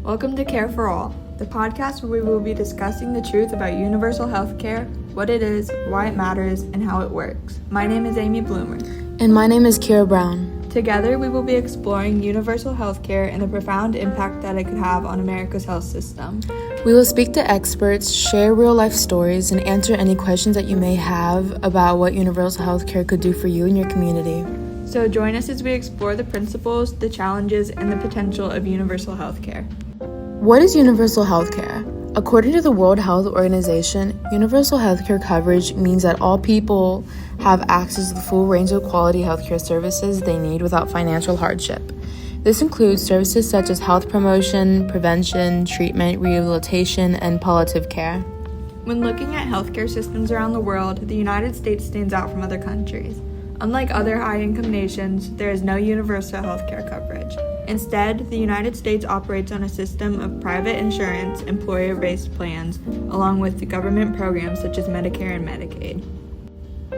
Welcome to Care for All, the podcast where we will be discussing the truth about universal health care, what it is, why it matters, and how it works. My name is Amy Bloomer. And my name is Kiara Brown. Together, we will be exploring universal health care and the profound impact that it could have on America's health system. We will speak to experts, share real-life stories, and answer any questions that you may have about what universal health care could do for you and your community. So join us as we explore the principles, the challenges, and the potential of universal health care. What is universal health care? According to the World Health Organization, universal healthcare coverage means that all people have access to the full range of quality healthcare services they need without financial hardship. This includes services such as health promotion, prevention, treatment, rehabilitation, and palliative care. When looking at healthcare systems around the world, the United States stands out from other countries. Unlike other high-income nations, there is no universal healthcare coverage. Instead, the United States operates on a system of private insurance, employer-based plans, along with the government programs such as Medicare and Medicaid.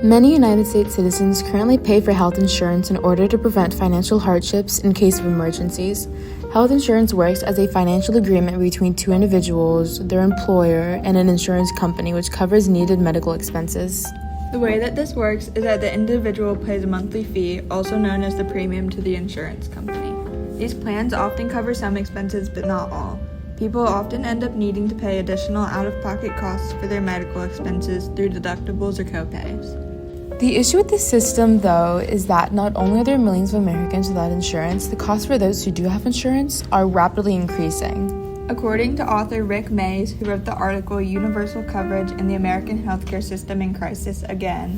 Many United States citizens currently pay for health insurance in order to prevent financial hardships in case of emergencies. Health insurance works as a financial agreement between two individuals, their employer, and an insurance company which covers needed medical expenses. The way that this works is that the individual pays a monthly fee, also known as the premium, to the insurance company. These plans often cover some expenses, but not all. People often end up needing to pay additional out-of-pocket costs for their medical expenses through deductibles or copays. The issue with this system, though, is that not only are there millions of Americans without insurance, the costs for those who do have insurance are rapidly increasing. According to author Rick Mays, who wrote the article Universal Coverage in the American Healthcare System in Crisis Again,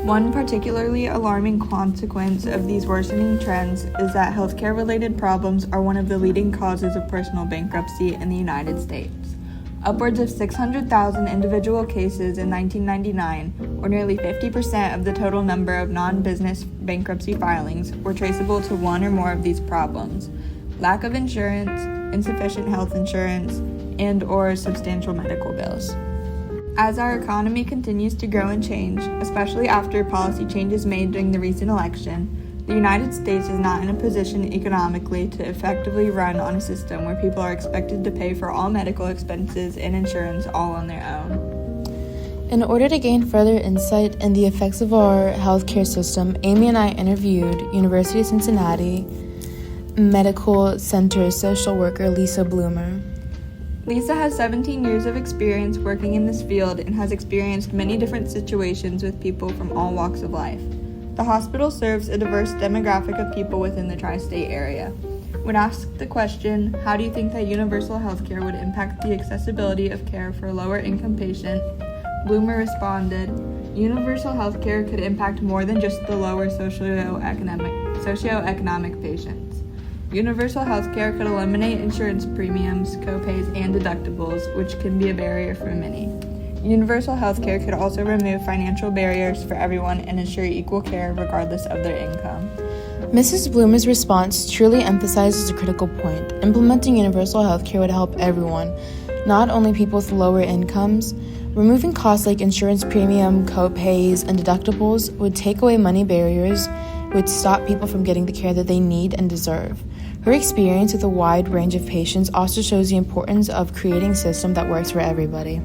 one particularly alarming consequence of these worsening trends is that healthcare-related problems are one of the leading causes of personal bankruptcy in the United States. Upwards of 600,000 individual cases in 1999, or nearly 50% of the total number of non-business bankruptcy filings, were traceable to one or more of these problems: lack of insurance, insufficient health insurance, and/or substantial medical bills. As our economy continues to grow and change, especially after policy changes made during the recent election, the United States is not in a position economically to effectively run on a system where people are expected to pay for all medical expenses and insurance all on their own. In order to gain further insight in the effects of our healthcare system, Amy and I interviewed University of Cincinnati Medical Center social worker Lisa Bloomer. Lisa has 17 years of experience working in this field and has experienced many different situations with people from all walks of life. The hospital serves a diverse demographic of people within the tri-state area. When asked the question, how do you think that universal health care would impact the accessibility of care for a lower-income patient, Bloomer responded, universal health care could impact more than just the lower socioeconomic patients. Universal health care could eliminate insurance premiums, copays, and deductibles, which can be a barrier for many. Universal health care could also remove financial barriers for everyone and ensure equal care regardless of their income. Mrs. Bloomer's response truly emphasizes a critical point. Implementing universal health care would help everyone, not only people with lower incomes. Removing costs like insurance premium, copays, and deductibles would take away money barriers, would stop people from getting the care that they need and deserve. Her experience with a wide range of patients also shows the importance of creating a system that works for everybody.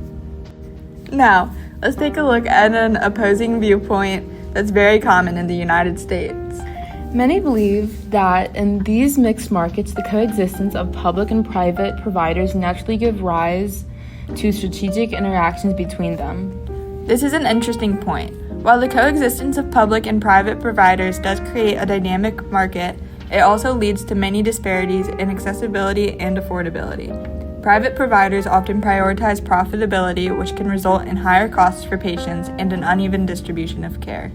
Now, let's take a look at an opposing viewpoint that's very common in the United States. Many believe that in these mixed markets, the coexistence of public and private providers naturally give rise to strategic interactions between them. This is an interesting point. While the coexistence of public and private providers does create a dynamic market, it also leads to many disparities in accessibility and affordability. Private providers often prioritize profitability, which can result in higher costs for patients and an uneven distribution of care.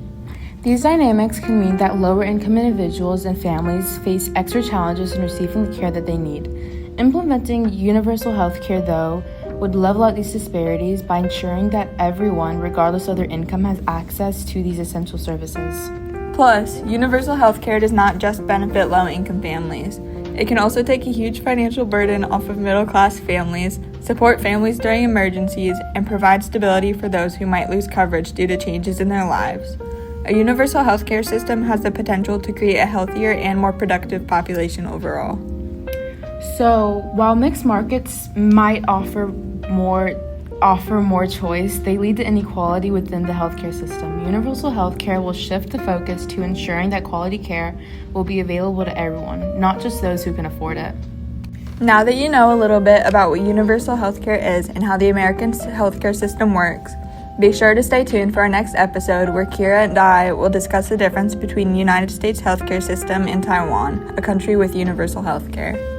These dynamics can mean that lower-income individuals and families face extra challenges in receiving the care that they need. Implementing universal health care, though, would level out these disparities by ensuring that everyone, regardless of their income, has access to these essential services. Plus, universal health care does not just benefit low-income families. It can also take a huge financial burden off of middle-class families, support families during emergencies, and provide stability for those who might lose coverage due to changes in their lives. A universal healthcare system has the potential to create a healthier and more productive population overall. So, while mixed markets might offer more choice, they lead to inequality within the healthcare system. Universal healthcare will shift the focus to ensuring that quality care will be available to everyone, not just those who can afford it. Now that you know a little bit about what universal healthcare is and how the American healthcare system works, be sure to stay tuned for our next episode where Kiara and I will discuss the difference between the United States healthcare system and Taiwan, a country with universal healthcare.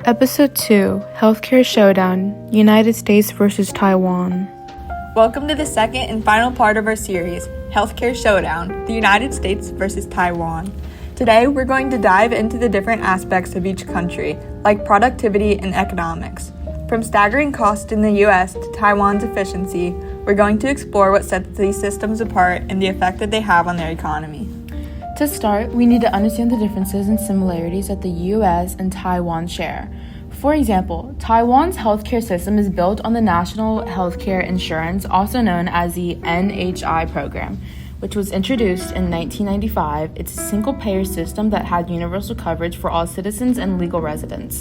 Episode 2, Healthcare Showdown, United States versus Taiwan. Welcome to the second and final part of our series, Healthcare Showdown, the United States versus Taiwan. Today, we're going to dive into the different aspects of each country, like productivity and economics. From staggering cost in the U.S. to Taiwan's efficiency, we're going to explore what sets these systems apart and the effect that they have on their economy. To start, we need to understand the differences and similarities that the U.S. and Taiwan share. For example, Taiwan's healthcare system is built on the National Healthcare Insurance, also known as the NHI program, which was introduced in 1995. It's a single-payer system that had universal coverage for all citizens and legal residents.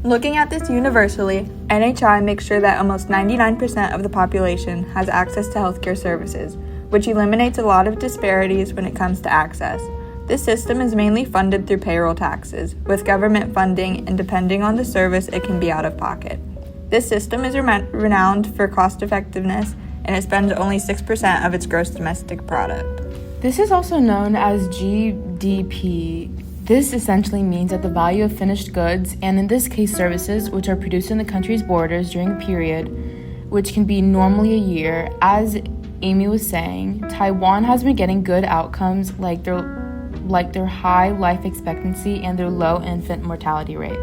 Looking at this universally, NHI makes sure that almost 99% of the population has access to healthcare services, which eliminates a lot of disparities when it comes to access. This system is mainly funded through payroll taxes, with government funding, and depending on the service, it can be out of pocket. This system is renowned for cost effectiveness, and it spends only 6% of its gross domestic product. This is also known as GDP. This essentially means that the value of finished goods, and in this case services, which are produced in the country's borders during a period, which can be normally a year. As Amy was saying, Taiwan has been getting good outcomes like their high life expectancy and their low infant mortality rate.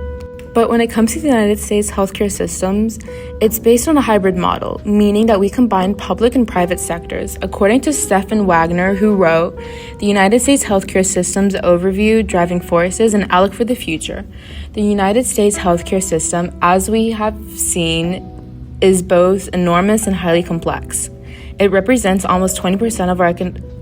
But when it comes to the United States healthcare systems, it's based on a hybrid model, meaning that we combine public and private sectors. According to Stephen Wagner, who wrote The United States Healthcare Systems Overview, Driving Forces, and Outlook for the Future, the United States healthcare system, as we have seen, is both enormous and highly complex. It represents almost 20% of our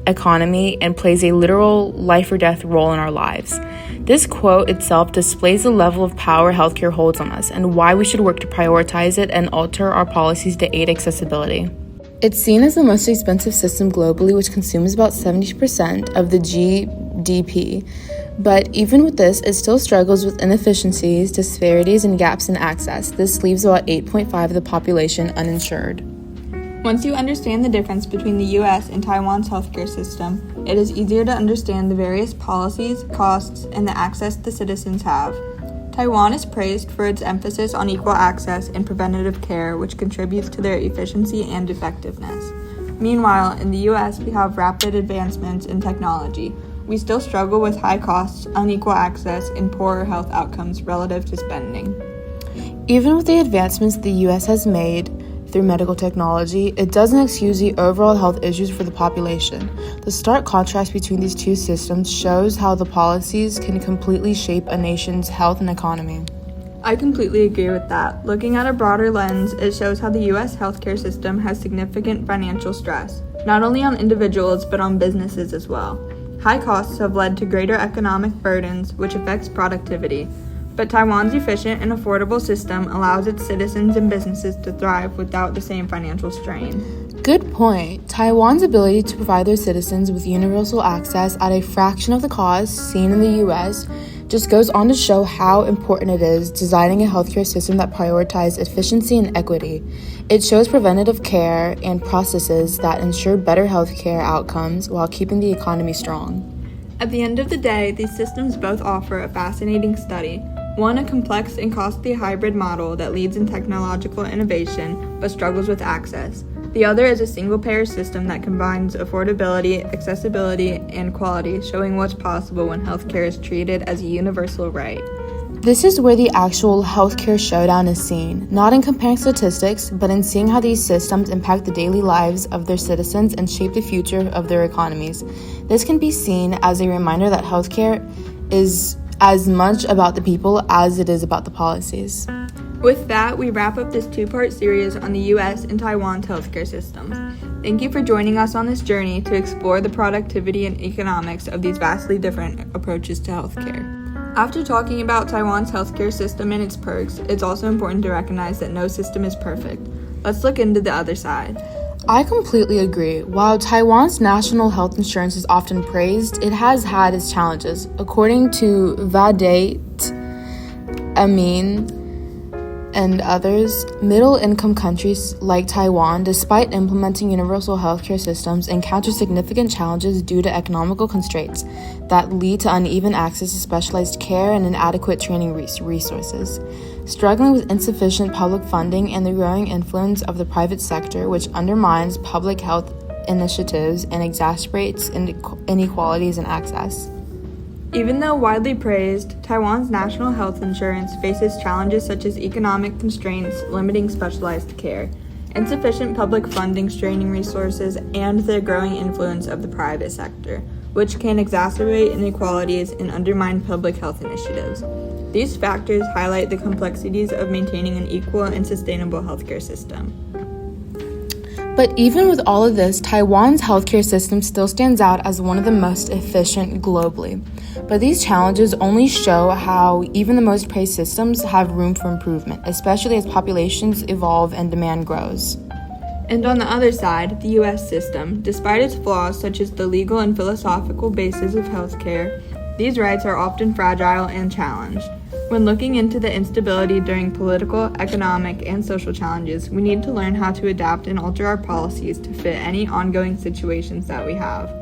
economy and plays a literal life or death role in our lives. This quote itself displays the level of power healthcare holds on us and why we should work to prioritize it and alter our policies to aid accessibility. It's seen as the most expensive system globally, which consumes about 70% of the GDP. But even with this, it still struggles with inefficiencies, disparities, and gaps in access. This leaves about 8.5% of the population uninsured. Once you understand the difference between the U.S. and Taiwan's healthcare system, it is easier to understand the various policies, costs, and the access the citizens have. Taiwan is praised for its emphasis on equal access and preventative care, which contributes to their efficiency and effectiveness. Meanwhile, in the U.S., we have rapid advancements in technology. We still struggle with high costs, unequal access, and poorer health outcomes relative to spending. Even with the advancements the U.S. has made through medical technology, it doesn't excuse the overall health issues for the population. The stark contrast between these two systems shows how the policies can completely shape a nation's health and economy. I completely agree with that. Looking at a broader lens, it shows how the U.S. healthcare system has significant financial stress, not only on individuals but on businesses as well. High costs have led to greater economic burdens, which affects productivity. But Taiwan's efficient and affordable system allows its citizens and businesses to thrive without the same financial strain. Good point. Taiwan's ability to provide their citizens with universal access at a fraction of the cost seen in the U.S. just goes on to show how important it is designing a healthcare system that prioritizes efficiency and equity. It shows preventative care and processes that ensure better healthcare outcomes while keeping the economy strong. At the end of the day, these systems both offer a fascinating study. One, a complex and costly hybrid model that leads in technological innovation but struggles with access. The other is a single-payer system that combines affordability, accessibility, and quality, showing what's possible when healthcare is treated as a universal right. This is where the actual healthcare showdown is seen, not in comparing statistics, but in seeing how these systems impact the daily lives of their citizens and shape the future of their economies. This can be seen as a reminder that healthcare is as much about the people as it is about the policies. With that, we wrap up this two-part series on the U.S. and Taiwan's healthcare systems. Thank you for joining us on this journey to explore the productivity and economics of these vastly different approaches to healthcare. After talking about Taiwan's healthcare system and its perks, it's also important to recognize that no system is perfect. Let's look into the other side. I completely agree. While Taiwan's national health insurance is often praised, it has had its challenges. According to Vadate Amin and others, middle-income countries like Taiwan, despite implementing universal healthcare systems, encounter significant challenges due to economical constraints that lead to uneven access to specialized care and inadequate training resources. Struggling with insufficient public funding and the growing influence of the private sector, which undermines public health initiatives and exacerbates inequalities in access. Even though widely praised, Taiwan's national health insurance faces challenges such as economic constraints limiting specialized care, insufficient public funding straining resources, and the growing influence of the private sector, which can exacerbate inequalities and undermine public health initiatives. These factors highlight the complexities of maintaining an equal and sustainable healthcare system. But even with all of this, Taiwan's healthcare system still stands out as one of the most efficient globally. But these challenges only show how even the most praised systems have room for improvement, especially as populations evolve and demand grows. And on the other side, the U.S. system, despite its flaws such as the legal and philosophical basis of healthcare, these rights are often fragile and challenged. When looking into the instability during political, economic, and social challenges, we need to learn how to adapt and alter our policies to fit any ongoing situations that we have.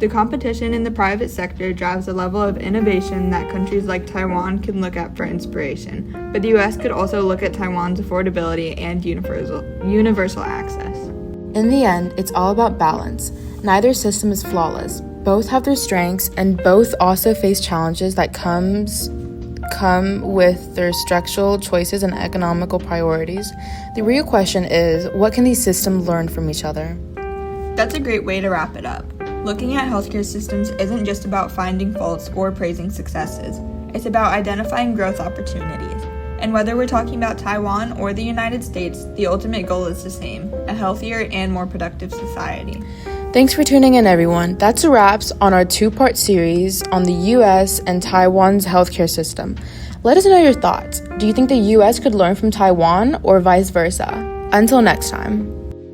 The competition in the private sector drives a level of innovation that countries like Taiwan can look at for inspiration, but the U.S. could also look at Taiwan's affordability and universal access. In the end, it's all about balance. Neither system is flawless. Both have their strengths, and both also face challenges that come with their structural choices and economical priorities. The real question is, what can these systems learn from each other? That's a great way to wrap it up. Looking at healthcare systems isn't just about finding faults or praising successes. It's about identifying growth opportunities. And whether we're talking about Taiwan or the United States, the ultimate goal is the same: a healthier and more productive society. Thanks for tuning in, everyone. That's a wrap on our two-part series on the U.S. and Taiwan's healthcare system. Let us know your thoughts. Do you think the U.S. could learn from Taiwan or vice versa? Until next time.